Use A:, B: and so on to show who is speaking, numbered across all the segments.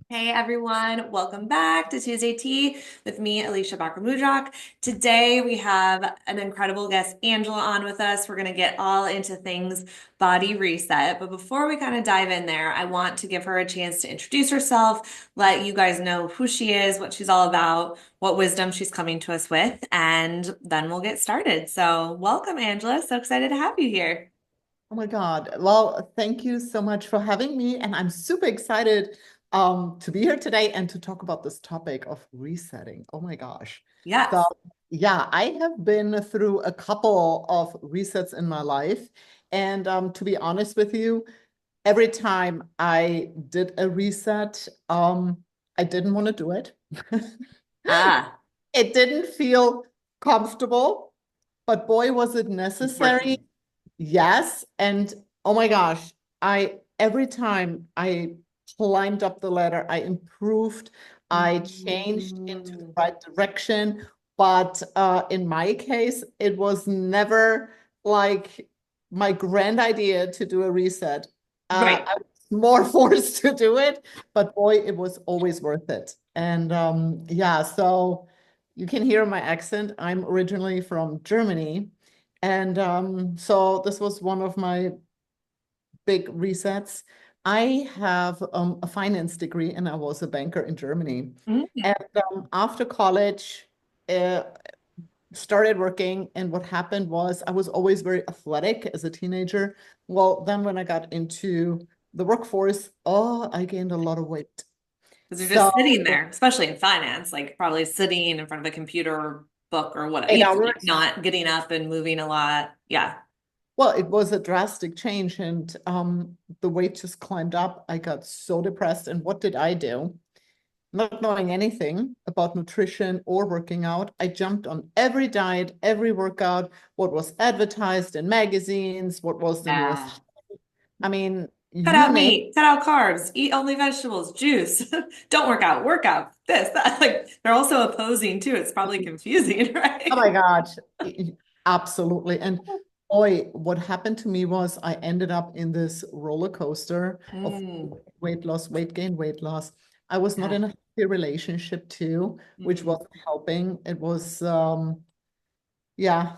A: Hey everyone, welcome back to Tuesday Tea with me, Alicia Bakamudrak. Today we have an incredible guest, Angela, on with us. We're going to get all into things body reset. But before we kind of dive in there, I want to give her a chance to introduce herself, let you guys know who she is, what she's all about, what wisdom she's coming to us with, and then we'll get started. So, welcome, Angela. So excited to have you here.
B: Oh my God. Well, thank you so much for having me. And I'm super excited to be here today and to talk about this topic of resetting. Oh my gosh. So,
A: Yes.
B: yeah, I have been through a couple of resets in my life. And to be honest with you, every time I did a reset, I didn't want to do it.
A: Ah,
B: It didn't feel comfortable, but boy, was it
A: it's
B: necessary.
A: working.
B: Yes. And oh my gosh, I every time I climbed up the ladder, I improved, I changed into the
A: Mm.
B: right direction. But in my case, it was never like my grand idea to do a reset.
A: Right.
B: I was more forced to do it, but boy, it was always worth it. And yeah, so you can hear my accent. I'm originally from Germany. And so this was one of my big resets. I have a finance degree and I was a banker in Germany.
A: Mm.
B: And after college, uh, started working. And what happened was I was always very athletic as a teenager. Well, then when I got into the workforce, oh, I gained a lot of weight.
A: Because you're
B: So
A: just sitting there, especially in finance, like probably sitting in front of a computer or book or whatever,
B: 8 hours.
A: like not getting up and moving a lot. Yeah.
B: Well, it was a drastic change, and the weight just climbed up. I got so depressed. And what did I do? Not knowing anything about nutrition or working out, I jumped on every diet, every workout, what was advertised in magazines, what was the
A: Yeah.
B: newest. I mean,
A: Cut
B: you
A: out
B: name
A: meat, cut out carbs, eat only vegetables, juice. Don't work out, this, that. Like they're also opposing too. It's probably
B: it.
A: confusing,
B: Oh my
A: right?
B: gosh, absolutely. And boy, what happened to me was I ended up in this roller coaster of
A: Mm,
B: weight loss, weight gain, weight loss. I was not
A: yeah.
B: in a healthy relationship too, which
A: Mm,
B: wasn't helping. It was, yeah,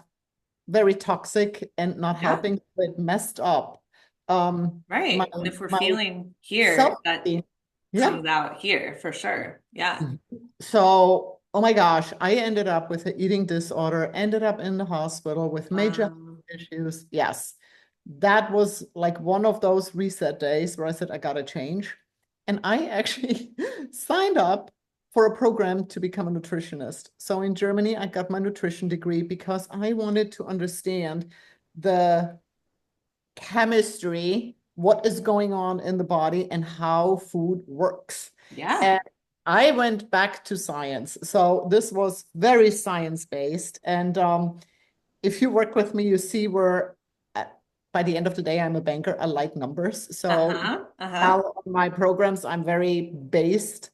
B: very toxic and not
A: yeah.
B: helping. It messed up my
A: Right. And if we're
B: my
A: feeling here, that
B: self-esteem. Yeah.
A: comes out here for sure. Yeah.
B: So, oh my gosh, I ended up with an eating disorder, ended up in the hospital with major health
A: Um,
B: issues. Yes, that was like one of those reset days where I said, I gotta change. And I actually signed up for a program to become a nutritionist. So in Germany, I got my nutrition degree because I wanted to understand the chemistry, what is going on in the body, and how food works.
A: yeah.
B: And I went back to science. So this was very science-based. And if you work with me, you see where by the end of the day, I'm a banker. I like numbers. So
A: Uh-huh. Uh-huh.
B: now on my programs, I'm very based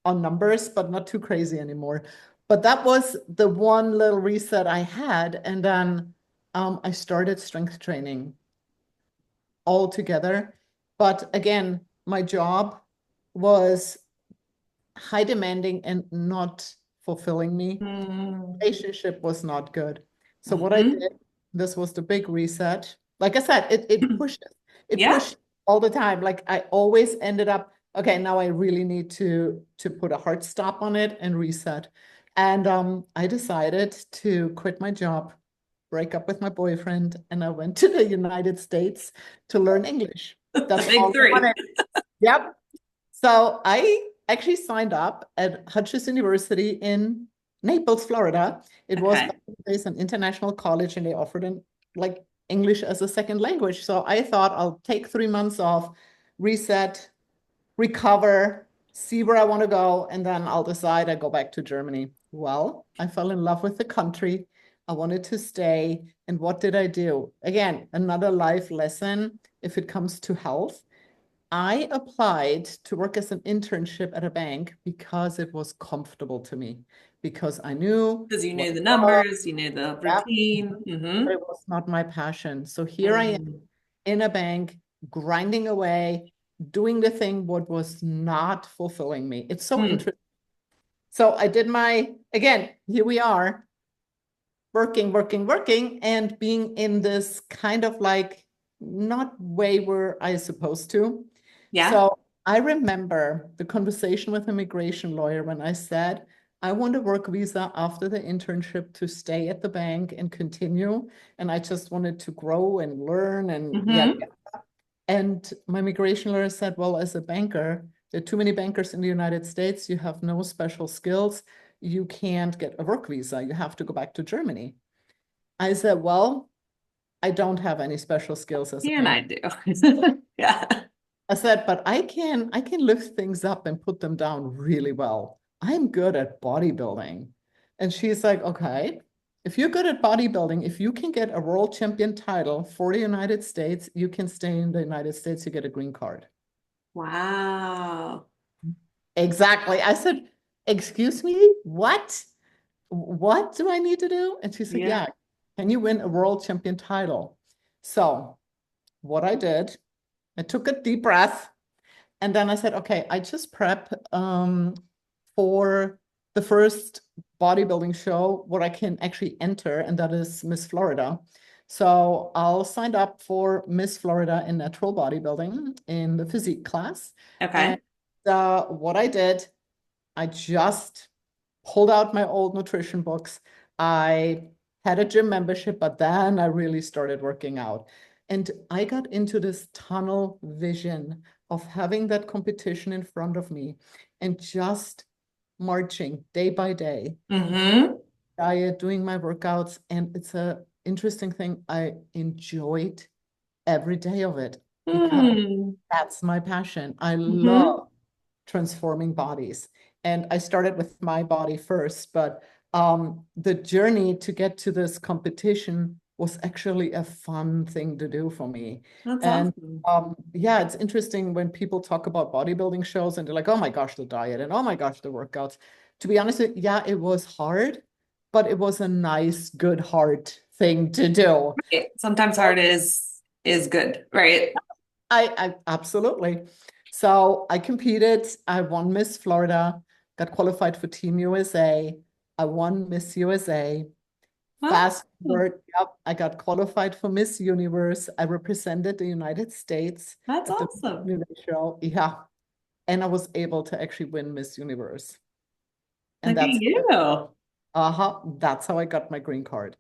B: on numbers, but not too crazy anymore. But that was the one little reset I had. And then I started strength training altogether. But again, my job was high demanding and not fulfilling me.
A: Mm,
B: Relationship was not good. So what I
A: hmm.
B: did, this was the big reset. Like I said, it pushed it
A: Yeah.
B: pushed all the time. Like I always ended up, okay, now I really need to put a hard stop on it and reset. And I decided to quit my job, break up with my boyfriend, and I went to the United States to learn English.
A: The
B: That's
A: big
B: all I
A: three.
B: wanted. Yep. So I actually signed up at Hutchins University in Naples, Florida. It was
A: Okay.
B: back in the days an international college, and they offered in like English as a second language. So I thought I'll take 3 months off, reset, recover, see where I want to go, and then I'll decide I go back to Germany. Well, I fell in love with the country. I wanted to stay. And what did I do? Again, another life lesson if it comes to health. I applied to work as an internship at a bank because it was comfortable to me, because I knew
A: Because you
B: what
A: knew
B: it
A: the
B: was.
A: numbers, you knew the
B: Yep,
A: routine.
B: but
A: Hmm.
B: it was not my passion. So here I am
A: Mm.
B: in a bank, grinding away, doing the thing what was not fulfilling me. It's so
A: Hmm.
B: interesting. So I did again, here we are, working, and being in this kind of like not way where I supposed to.
A: Yeah.
B: So I remember the conversation with the immigration lawyer when I said, I want a work visa after the internship to stay at the bank and continue. And I just wanted to grow and learn and yeah.
A: Hmm.
B: And my immigration lawyer said, well, as a banker, there are too many bankers in the United States. You have no special skills. You can't get a work visa. You have to go back to Germany. I said, well, I don't have any special skills as a
A: And I
B: banker.
A: do. Yeah.
B: I said, but I can lift things up and put them down really well. I'm good at bodybuilding. And she's like, okay, if you're good at bodybuilding, if you can get a world champion title for the United States, you can stay in the United States, you get a green card.
A: Wow.
B: Exactly. I said, excuse me, what? What do I need to do? And she said,
A: Yeah.
B: yeah, can you win a world champion title? So what I did, I took a deep breath and then I said, okay, I just prep for the first bodybuilding show where I can actually enter, and that is Miss Florida. So I'll sign up for Miss Florida in natural bodybuilding in the physique class. And
A: Okay.
B: what I did, I just pulled out my old nutrition books. I had a gym membership, but then I really started working out. And I got into this tunnel vision of having that competition in front of me and just marching day by day,
A: Hmm.
B: diet, doing my workouts. And it's a interesting thing. I enjoyed every day of it because
A: Hmm.
B: that's my passion. I
A: Hmm.
B: love transforming bodies. And I started with my body first, but the journey to get to this competition was actually a fun thing to do for me.
A: That's
B: And
A: awesome.
B: yeah, it's interesting when people talk about bodybuilding shows and they're like, oh my gosh, the diet and oh my gosh, the workouts. To be honest, yeah, it was hard, but it was a nice, good, hard thing to do.
A: Sometimes hard is good, right?
B: I absolutely. So I competed. I won Miss Florida, got qualified for Team USA. I won Miss USA.
A: Wow.
B: Fast forward, yep, I got qualified for Miss Universe. I represented the United States
A: That's
B: at the
A: awesome.
B: Miss show. Yeah. And I was able to actually win Miss Universe. And
A: Look at you.
B: that's how I got my green card.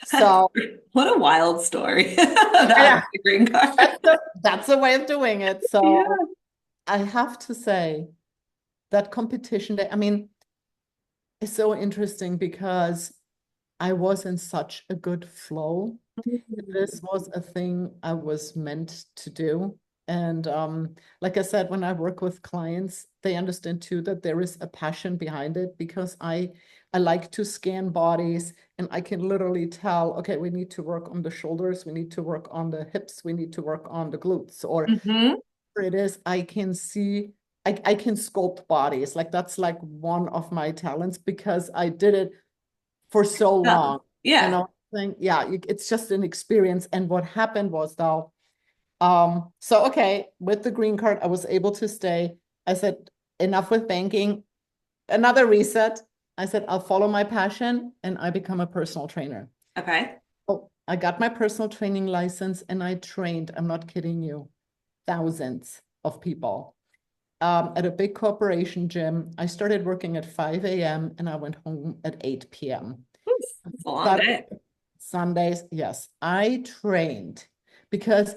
A: That's,
B: So
A: what a wild story about
B: yeah,
A: the green card.
B: that's the way of doing it.
A: Yeah.
B: So I have to say that competition day, I mean, it's so interesting because I was in such a good flow. This was a thing I was meant to do. And like I said, when I work with clients, they understand too that there is a passion behind it because I like to scan bodies and I can literally tell, okay, we need to work on the shoulders, we need to work on the hips, we need to work on the glutes, or
A: Hmm.
B: it is, I can see, I can sculpt bodies. Like that's like one of my talents because I did it for so
A: Yeah.
B: long. You
A: Yeah.
B: know, think, yeah, it's just an experience. And what happened was though, so okay, with the green card, I was able to stay. I said, enough with banking, another reset. I said, I'll follow my passion and I become a personal trainer.
A: Okay.
B: Oh, I got my personal training license and I trained, I'm not kidding you, thousands of people at a big corporation gym. I started working at 5 a.m. and I went home at 8 p.m.
A: Oof, it's a long
B: Saturday,
A: day.
B: Sundays, yes, I trained because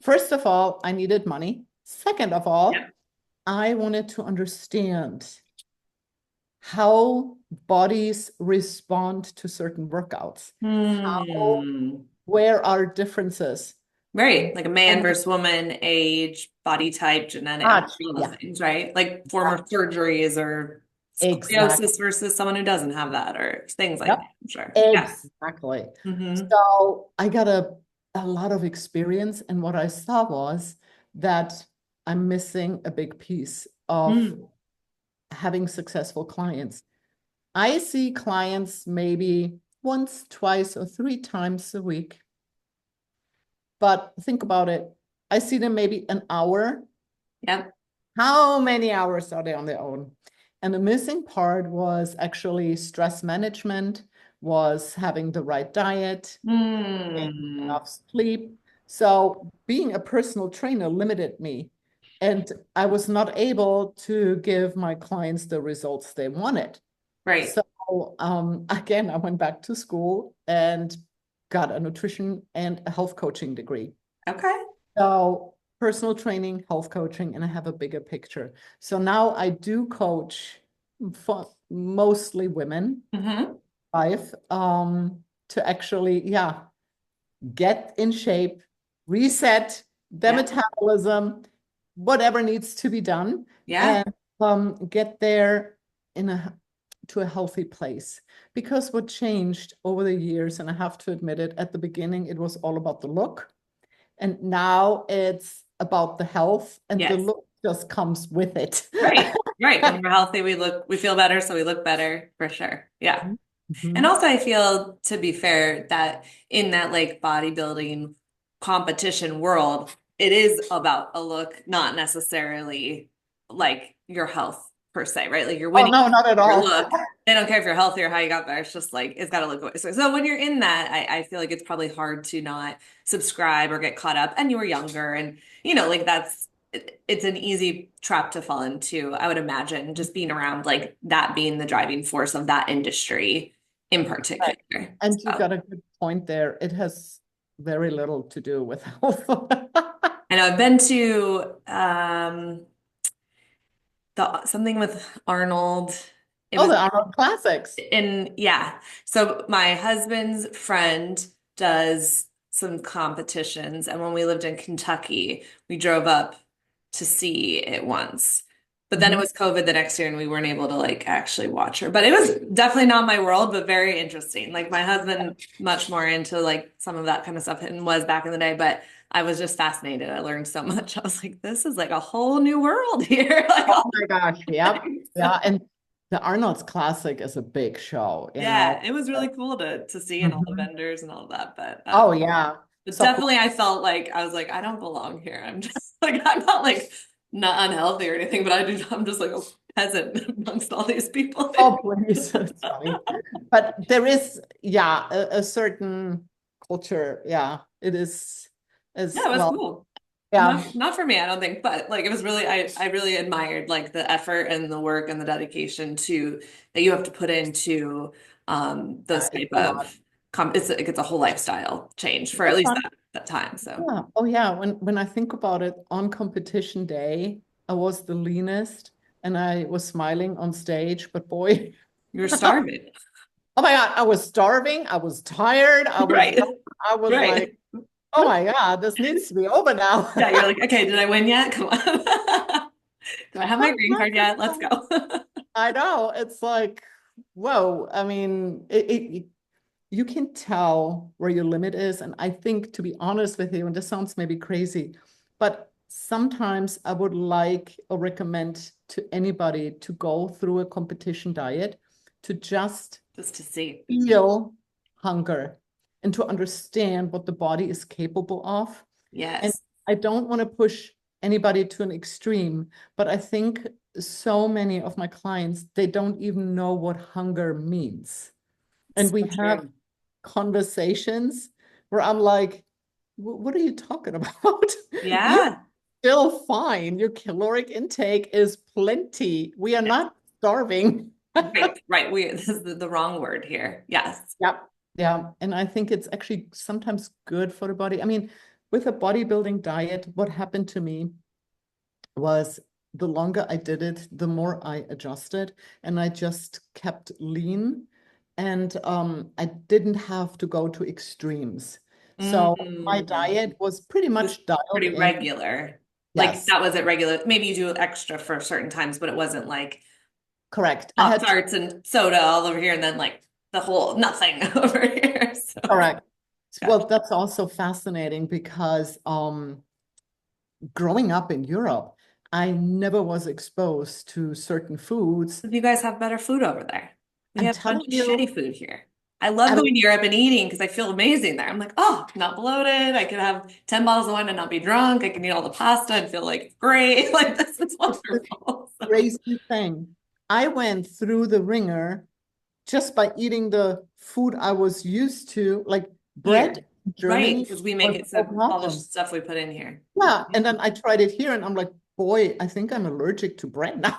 B: first of all, I needed money. Second of
A: Yeah.
B: all, I wanted to understand how bodies respond to certain workouts. How,
A: Hmm.
B: where are differences?
A: Right. Like a man
B: And
A: versus woman, age, body type, genetic, all those
B: yeah,
A: things, right? Like former surgeries or
B: exactly.
A: scoliosis versus someone who doesn't have that or things like
B: Yep,
A: that. Sure. Yeah.
B: exactly.
A: Hmm.
B: So I got a lot of experience, and what I saw was that I'm missing a big piece of
A: Mm.
B: having successful clients. I see clients maybe once, twice, or three times a week. But think about it. I see them maybe an hour
A: Yep.
B: How many hours are they on their own? And the missing part was actually stress management, was having the right diet,
A: Hmm.
B: enough sleep. So being a personal trainer limited me, and I was not able to give my clients the results they wanted.
A: Right.
B: So again, I went back to school and got a nutrition and a health coaching degree.
A: Okay.
B: So personal training, health coaching, and I have a bigger picture. So now I do coach for mostly women,
A: Hmm.
B: life, to actually, yeah, get in shape, reset their
A: Yeah.
B: metabolism, whatever needs to be done,
A: Yeah.
B: and get there in a to a healthy place. Because what changed over the years, and I have to admit it, at the beginning it was all about the look, and now it's about the health, and the
A: Yes.
B: look just comes with it.
A: Right. Right. When we're healthy, we feel better, so we look better for sure. Yeah. And
B: Mhm.
A: also, I feel, to be fair, that in that like bodybuilding competition world, it is about a look, not necessarily like your health per se, right? Like you're
B: Oh
A: winning
B: no, not at
A: your
B: all.
A: look. They don't care if you're healthy or how you got there. It's just like it's got to look good. So when you're in that, I feel like it's probably hard to not subscribe or get caught up. And you were younger, and like it's an easy trap to fall into. I would imagine just being around like that being the driving force of that industry in
B: Right.
A: particular.
B: And you
A: So
B: got a good point there. It has very little to do with health.
A: I know I've been to the something with Arnold. It
B: Oh,
A: was
B: the Arnold Classics.
A: in yeah. So my husband's friend does some competitions, and when we lived in Kentucky, we drove up to see it once. But then it
B: Mhm.
A: was COVID the next year, and we weren't able to like actually watch her. But it was definitely not my world, but very interesting. Like my husband, much more into like some of that kind of stuff, and was back in the day. But I was just fascinated. I learned so much. I was like, this is like a whole new world here. Like
B: Oh
A: all
B: my gosh.
A: the
B: Yep.
A: things.
B: Yeah. And the Arnold's Classic is a big show, you
A: Yeah,
B: know.
A: it was really cool to see and all the
B: Mhm.
A: vendors and all of that.
B: Oh yeah.
A: But
B: So
A: definitely I felt like I was like, I don't belong here. I'm just like I'm not like not unhealthy or anything, but I'm just like a peasant amongst all these people here.
B: oh please, it's funny. But there is, yeah, a certain culture. Yeah, it is as
A: Yeah, it was
B: well.
A: cool.
B: Yeah.
A: Not for me, I don't think, but like it was really I really admired like the effort and the work and the dedication to that you have to put into those
B: It's
A: type
B: a lot.
A: of it's a whole lifestyle change for at
B: So
A: least
B: fun.
A: that time. So
B: Yeah. Oh yeah. When I think about it, on competition day, I was the leanest and I was smiling on stage, but boy,
A: you're
B: oh
A: starving.
B: my God, I was starving. I was tired.
A: Right.
B: I was like,
A: Right.
B: oh my God, this needs to be over now.
A: Yeah, you're like, okay, did I win yet? Come on. Do I have my green card yet? Let's go.
B: I know. It's like, whoa. I mean, you can tell where your limit is. And I think, to be honest with you, and this sounds maybe crazy, but sometimes I would like or recommend to anybody to go through a competition diet to just
A: Just to see.
B: feel hunger and to understand what the body is capable of. And
A: Yes.
B: I don't want to push anybody to an extreme, but I think so many of my clients, they don't even know what hunger means. And we
A: So
B: have
A: true.
B: conversations where I'm like, what are you talking about? You're
A: Yeah.
B: still fine. Your caloric intake is plenty. We are
A: Yeah.
B: not starving.
A: Right. Right. This is the wrong word here. Yes.
B: Yep. Yeah. And I think it's actually sometimes good for the body. I mean, with a bodybuilding diet, what happened to me was the longer I did it, the more I adjusted and I just kept lean and I didn't have to go to extremes. So my
A: Mm.
B: diet was pretty
A: It was
B: much dialed
A: pretty
B: in.
A: regular. Like
B: Yes,
A: that was it regular. Maybe you do extra for certain times, but it wasn't like
B: correct. I
A: Pop
B: had
A: Tarts and soda all over here and then like the whole nothing over here. So
B: correct.
A: gotcha.
B: Well, that's also fascinating because growing up in Europe, I never was exposed to certain foods.
A: You guys have better food over there. We
B: I'm
A: have a bunch
B: telling
A: of shitty
B: you,
A: food here. I love
B: And
A: going to Europe and eating because I feel amazing there. I'm like, oh, not bloated. I could have 10 bottles of wine and not be drunk. I can eat all the pasta and feel like great. Like this is
B: it's the
A: wonderful. So,
B: crazy thing. I went through the ringer just by eating the food I was used to, like bread
A: here,
B: in
A: right?
B: Germany
A: Because we make
B: was
A: it
B: no
A: so all the
B: problem.
A: stuff we put in here.
B: Yeah. And then I tried it here and I'm like, boy, I think I'm allergic to bread now.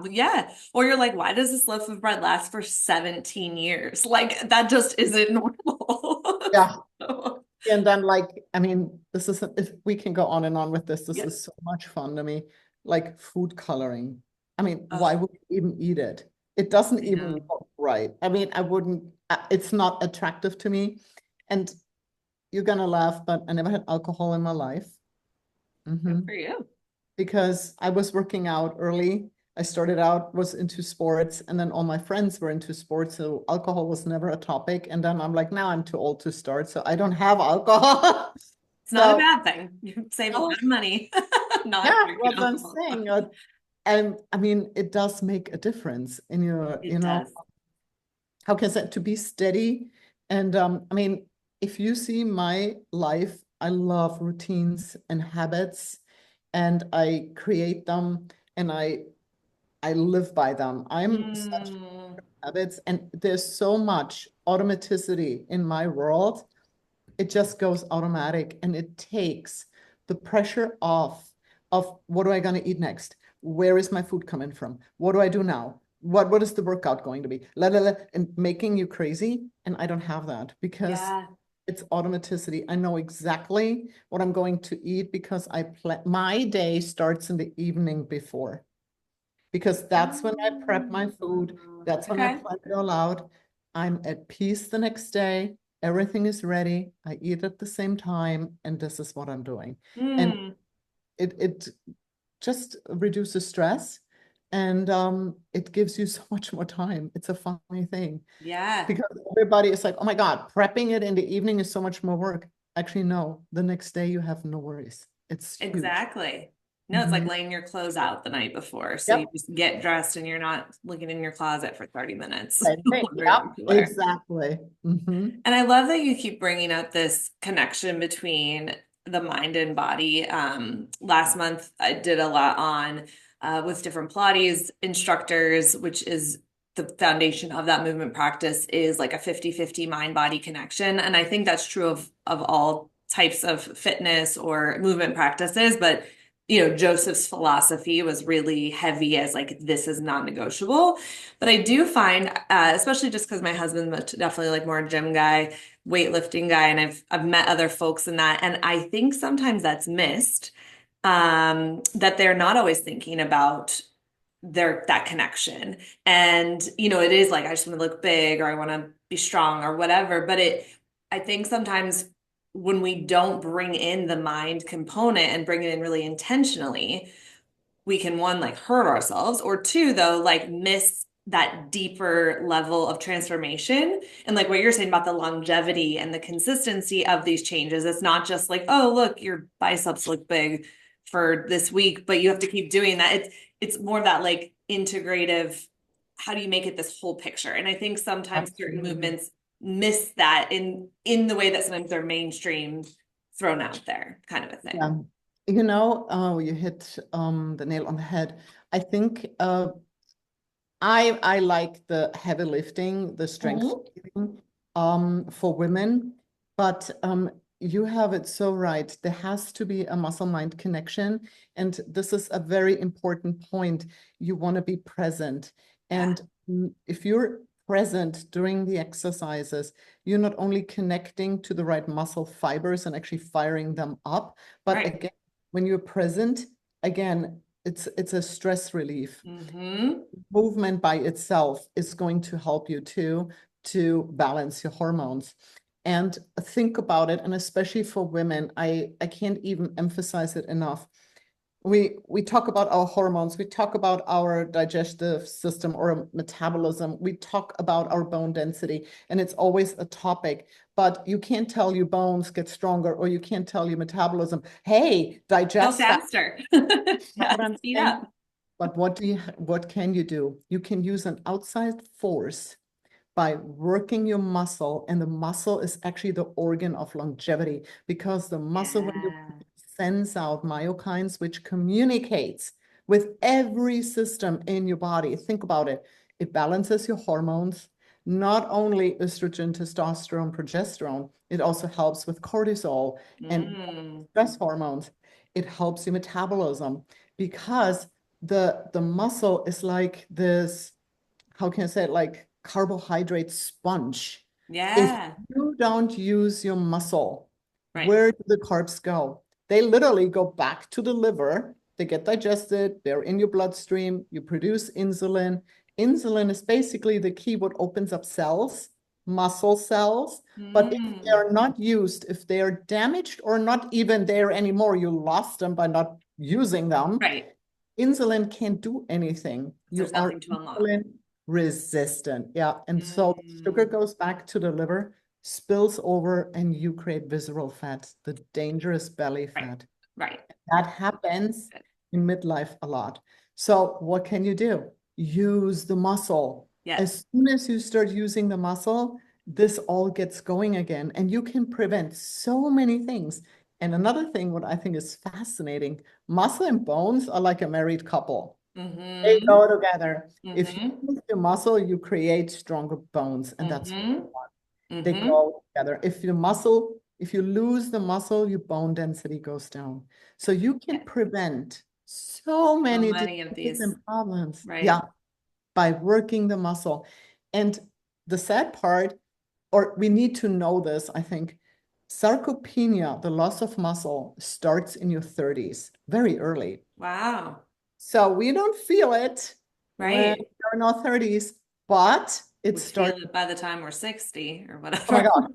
A: Yeah. Or you're like, why does this loaf of bread last for 17 years? Like that just isn't normal.
B: Yeah.
A: So,
B: And then like, I mean, this is, if we can go on and on with this, this
A: yeah.
B: is so much fun to me. Like food coloring. I mean, why
A: Oh,
B: would you even eat it? It doesn't
A: I
B: even
A: know.
B: look right. I mean, I wouldn't, it's not attractive to me. And you're gonna laugh, but I never had alcohol in my life.
A: Good
B: Mhm.
A: for you.
B: Because I was working out early. I started out, was into sports, and then all my friends were into sports. So alcohol was never a topic. And then I'm like, now I'm too old to start. So I don't have alcohol.
A: It's not a
B: So
A: bad thing. You save a lot of money not
B: yeah,
A: drinking
B: what I'm
A: alcohol.
B: saying. And I mean, it does make a difference in your,
A: It does.
B: how can I say, to be steady. And I mean, if you see my life, I love routines and habits, and I create them and I live by them. I'm such
A: Mm,
B: habits, and there's so much automaticity in my world. It just goes automatic, and it takes the pressure off of what am I going to eat next? Where is my food coming from? What do I do now? What is the workout going to be? And making you crazy. And I don't have that because
A: yeah.
B: it's automaticity. I know exactly what I'm going to eat because my day starts in the evening before, because that's when I prep my food. That's when I
A: Okay.
B: plan it all out. I'm at peace the next day. Everything is ready. I eat at the same time, and this is what I'm doing. And
A: Mm,
B: it just reduces stress, and it gives you so much more time. It's a funny thing
A: yeah.
B: because everybody is like, oh my God, prepping it in the evening is so much more work. Actually, no, the next day you have no worries. It's huge.
A: Exactly. No, it's like
B: Mhm.
A: laying your clothes out the night before. So you
B: Yep.
A: just get dressed and you're not looking in your closet for 30 minutes
B: Same thing.
A: wondering
B: Yep.
A: what to wear.
B: Exactly. Hmm.
A: And I love that you keep bringing up this connection between the mind and body. Last month, I did a lot on with different Pilates instructors, which is the foundation of that movement practice is like a 50-50 mind body connection. And I think that's true of all types of fitness or movement practices. But Joseph's philosophy was really heavy as like this is non-negotiable. But I do find, especially just because my husband's definitely like more a gym guy, weightlifting guy, and I've met other folks in that, and I think sometimes that's missed, that they're not always thinking about that connection. And it is like I just want to look big or I want to be strong or whatever. But I think sometimes when we don't bring in the mind component and bring it in really intentionally, we can one like hurt ourselves or two though like miss that deeper level of transformation and like what you're saying about the longevity and the consistency of these changes. It's not just like, oh look, your biceps look big for this week, but you have to keep doing that. It's more that like integrative, how do you make it this whole picture? And I think sometimes certain
B: Absolutely.
A: movements miss that in the way that sometimes they're mainstream thrown out there kind of a thing.
B: Yeah. You hit the nail on the head. I think I like the heavy lifting, the strength
A: Mhm.
B: training for women, but you have it so right. There has to be a muscle-mind connection, and this is a very important point. You want to be present,
A: Yeah.
B: and if you're present during the exercises, you're not only connecting to the right muscle fibers and actually firing them up, but
A: Right.
B: again, when you're present, again, it's a stress relief.
A: Mm-hmm.
B: Movement by itself is going to help you to balance your hormones. And think about it, and especially for women, I can't even emphasize it enough. We talk about our hormones, we talk about our digestive system or metabolism, we talk about our bone density, and it's always a topic. But you can't tell your bones get stronger, or you can't tell your metabolism, hey,
A: Go
B: digest fast.
A: faster.
B: Know
A: Yeah,
B: what I'm
A: speed
B: saying?
A: up.
B: But what can you do? You can use an outside force by working your muscle. And the muscle is actually the organ of longevity, because the muscle, when you
A: Yeah.
B: sends out myokines, which communicates with every system in your body. Think about it. It balances your hormones, not only estrogen, testosterone, progesterone. It also helps with cortisol and
A: Mm.
B: stress hormones. It helps your metabolism, because the muscle is like this, how can I say it, like carbohydrate sponge. If
A: Yeah.
B: you don't use your muscle,
A: Right.
B: where do the carbs go? They literally go back to the liver. They get digested. They're in your bloodstream. You produce insulin. Insulin is basically the key what opens up cells, muscle cells. But if they
A: Mm.
B: are not used, if they are damaged or not even there anymore, you lost them by not using them,
A: Right.
B: insulin can't do anything.
A: There's
B: You are
A: nothing to unlock.
B: insulin resistant. Yeah. And so sugar
A: Mm.
B: goes back to the liver, spills over, and you create visceral fat, the dangerous belly
A: Right.
B: fat.
A: Right.
B: That happens in midlife a lot. So what can you do? Use the muscle.
A: Yes.
B: As soon as you start using the muscle, this all gets going again, and you can prevent so many things. And another thing, what I think is fascinating, muscle and bones are like a married couple. They
A: Mm-hmm.
B: go together. If you
A: Mm-hmm.
B: use the muscle, you create stronger bones, and that's what
A: Mm-hmm.
B: we want. They
A: Mm-hmm.
B: go together. If you lose the muscle, your bone density goes down. So you can
A: Yes.
B: prevent so
A: So
B: many
A: many of
B: diseases
A: these.
B: and problems.
A: Right.
B: Yeah, by working the muscle. And the sad part, or we need to know this, I think, sarcopenia, the loss of muscle, starts in your 30s, very early.
A: Wow.
B: So we don't feel it when
A: Right.
B: we're in our 30s, but it
A: We feel
B: starts,
A: it by the time we're 60 or
B: oh my
A: whatever.
B: God,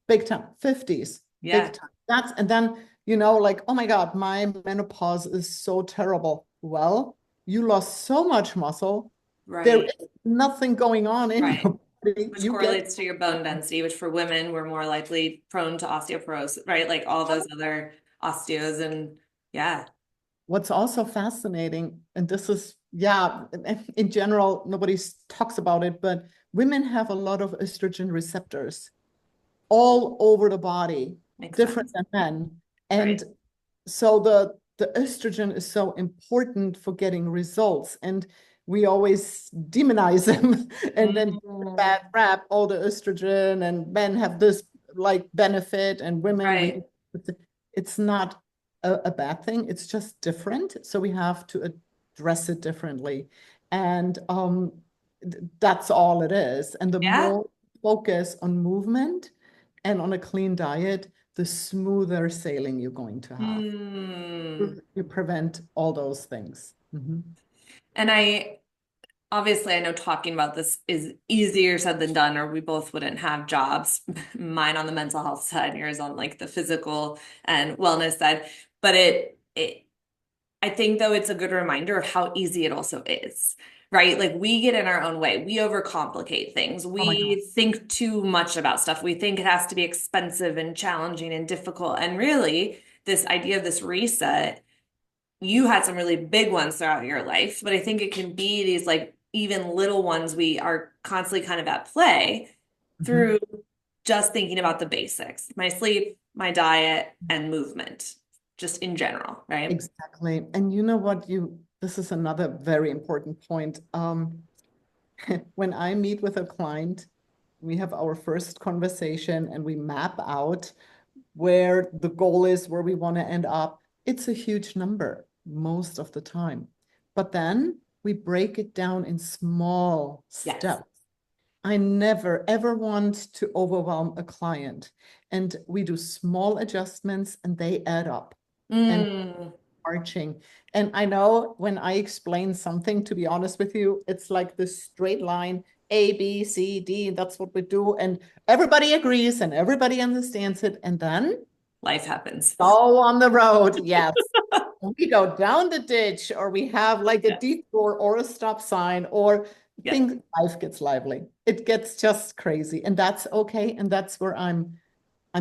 B: big time, 50s,
A: Yeah.
B: big time. And then, like, oh my God, my menopause is so terrible. Well, you lost so much muscle. There
A: Right.
B: is nothing going on in
A: Right.
B: your body.
A: Which
B: You get,
A: correlates to your bone density, which for women, we're more likely prone to osteoporosis, right? Like all those other osteos and yeah.
B: what's also fascinating, and this is, yeah, in general, nobody talks about it, but women have a lot of estrogen receptors all over the body,
A: Makes
B: different
A: sense.
B: than men.
A: Right.
B: And so the estrogen is so important for getting results. And we always demonize them and then
A: Mm.
B: bad rap, all the estrogen, and men have this like benefit, and women, we,
A: Right.
B: it's not a bad thing. It's just different. So we have to address it differently. And that's all it is. And the
A: Yeah.
B: more focus on movement and on a clean diet, the smoother sailing you're going to have.
A: Hmm.
B: You prevent all those things.
A: And obviously, I know talking about this is easier said than done, or we both wouldn't have jobs. Mine on the mental health side, yours on like the physical and wellness side. But I think though it's a good reminder of how easy it also is, right? Like we get in our own way. We overcomplicate things.
B: Oh my God.
A: We think too much about stuff. We think it has to be expensive and challenging and difficult. And really, this idea of this reset, you had some really big ones throughout your life, but I think it can be these like even little ones we are constantly kind of at play
B: Mhm.
A: through just thinking about the basics, my sleep, my diet, and movement, just in general, right?
B: Exactly. And you know what, this is another very important point. When I meet with a client, we have our first conversation and we map out where the goal is, where we want to end up. It's a huge number most of the time. But then we break it down in small
A: Yes.
B: steps. I never ever want to overwhelm a client. And we do small adjustments and they add up and
A: Mm,
B: marching. And I know when I explain something, to be honest with you, it's like this straight line, A, B, C, D, and that's what we do. And everybody agrees and everybody understands it. And then
A: life happens.
B: go on the road. Yes. We go down the ditch, or we have like a
A: Yes.
B: detour or a stop sign, or
A: Yes.
B: things, life gets lively. It gets just crazy. And that's okay. And that's where I'm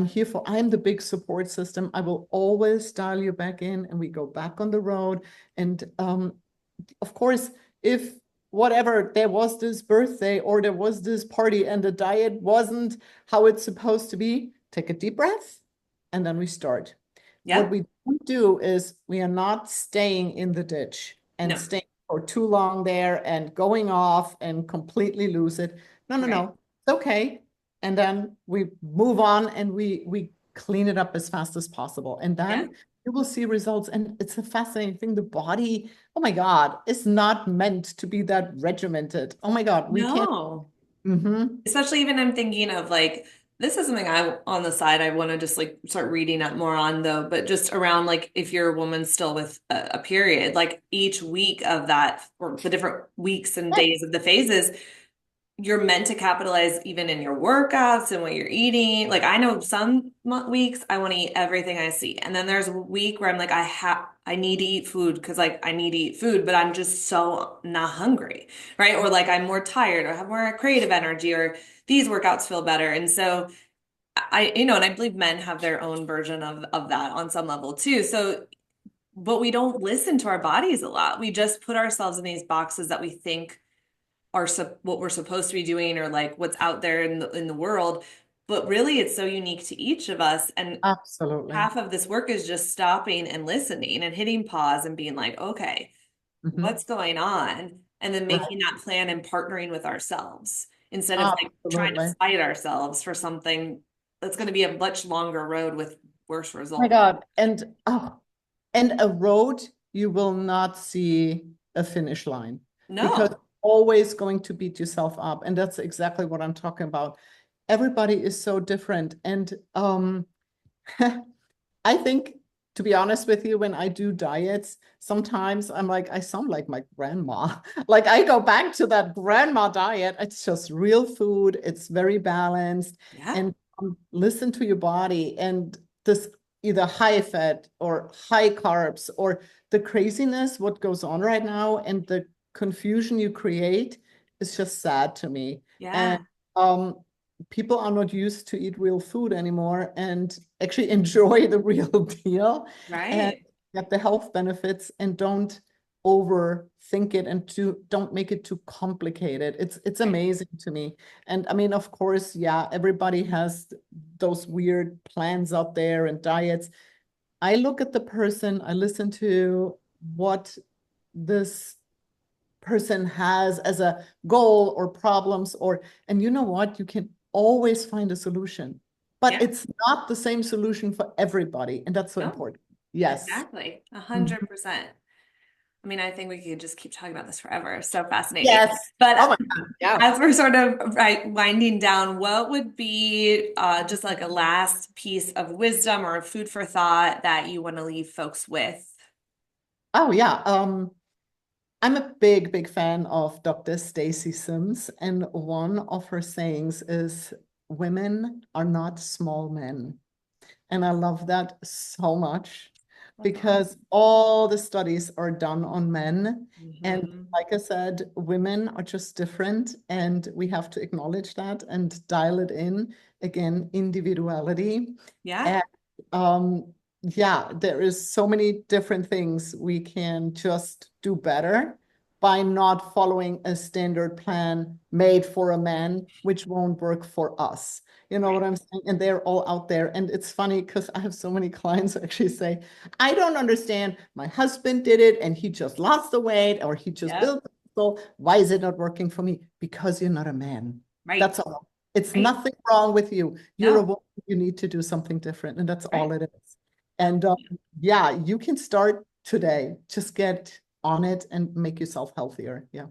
B: here for. I'm the big support system. I will always dial you back in and we go back on the road. And of course, if whatever, there was this birthday or there was this party and the diet wasn't how it's supposed to be, take a deep breath and then we start. What
A: Yep.
B: we don't do is we are not staying in the ditch and
A: No.
B: staying for too long there and going off and completely lose it. No, no,
A: Right.
B: no. It's okay. And then we move on and we clean it up as fast as possible. And
A: Yeah.
B: then you will see results. And it's a fascinating thing. The body, oh my God, is not meant to be that regimented. Oh my God, we can't.
A: No.
B: Mm-hmm.
A: Especially even I'm thinking of like this is something I on the side I want to just like start reading up more on though, but just around like if you're a woman still with a period, like each week of that or the different weeks and
B: Yes,
A: days of the phases, you're meant to capitalize even in your workouts and what you're eating. Like I know some weeks I want to eat everything I see. And then there's a week where I'm like I need to eat food because like I need to eat food, but I'm just so not hungry, right? Or like I'm more tired or have more creative energy or these workouts feel better. And so and I believe men have their own version of that on some level too. So but we don't listen to our bodies a lot. We just put ourselves in these boxes that we think are what we're supposed to be doing or like what's out there in the world. But really, it's so unique to each of us. And
B: absolutely.
A: half of this work is just stopping and listening and hitting pause and being like, okay,
B: Mm-hmm.
A: what's going on? And then
B: Right.
A: making that plan and partnering with ourselves instead of like trying to
B: Absolutely.
A: fight ourselves for something that's going to be a much longer road with worse
B: My
A: results.
B: God. And a road, you will not see a finish line because
A: No.
B: always going to beat yourself up. And that's exactly what I'm talking about. Everybody is so different. And I think, to be honest with you, when I do diets, sometimes I'm like, I sound like my grandma. Like I go back to that grandma diet. It's just real food. It's very balanced.
A: Yeah.
B: And listen to your body. And this either high fat or high carbs or the craziness, what goes on right now, and the confusion you create is just sad to me. And
A: Yeah.
B: um, people are not used to eat real food anymore and actually enjoy the real deal and
A: Right.
B: get the health benefits and don't overthink it and don't make it too complicated. It's
A: Right.
B: amazing to me. And I mean, of course, yeah, everybody has those weird plans out there and diets. I look at the person, I listen to what this person has as a goal or problems and you know what, you can always find a solution, but
A: Yeah.
B: it's not the same solution for everybody, and that's so
A: No.
B: important. Yes.
A: Exactly. A
B: Mhm.
A: 100%. I mean, I think we could just keep talking about this forever. So fascinating.
B: Yes. Oh
A: But
B: my God. Yeah.
A: as we're sort of right winding down, what would be just like a last piece of wisdom or food for thought that you want to leave folks with?
B: Oh yeah. I'm a big fan of Dr. Stacy Sims, and one of her sayings is women are not small men. And I love that so much
A: That's
B: because
A: awesome.
B: all the studies are done on men. And
A: Hmm.
B: like I said, women are just different, and we have to acknowledge that and dial it in. Again, individuality.
A: Yeah.
B: And yeah, there is so many different things we can just do better by not following a standard plan made for a man, which won't work for us. You know what
A: Right.
B: I'm saying? And they're all out there. And it's funny because I have so many clients who actually say, I don't understand. My husband did it and he just lost the weight or he just
A: Yep.
B: built the muscle. Why is it not working for me? Because you're not a man.
A: Right.
B: That's all. It's
A: Right.
B: nothing wrong with you. You're a
A: No.
B: woman. You need to do something different. And that's all
A: Right.
B: it is. And yeah, you can start today. Just get on it and make yourself healthier. Yeah.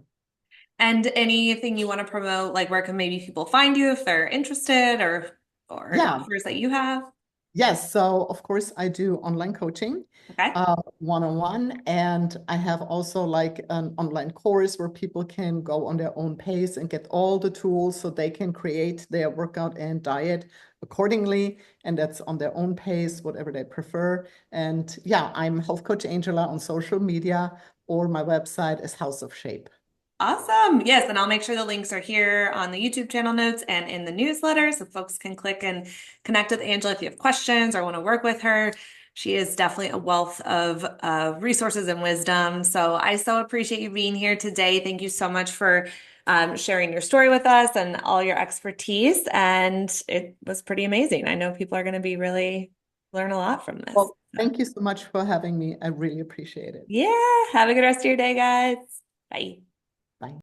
A: And anything you want to promote, like where can maybe people find you if they're interested or any
B: Yeah.
A: offers that you have?
B: Yes, so of course I do online coaching,
A: Okay.
B: one-on-one, and I have also like an online course where people can go on their own pace and get all the tools so they can create their workout and diet accordingly, and that's on their own pace, whatever they prefer. And yeah, I'm Health Coach Angela on social media, or my website is House of Shape.
A: Awesome. Yes, and I'll make sure the links are here on the YouTube channel notes and in the newsletter so folks can click and connect with Angela if you have questions or want to work with her. She is definitely a wealth of resources and wisdom. So I so appreciate you being here today. Thank you so much for sharing your story with us and all your expertise. And it was pretty amazing. I know people are going to be really learn a lot from this.
B: Well,
A: So,
B: thank you so much for having me. I really appreciate it.
A: yeah, have a good rest of your day, guys. Bye.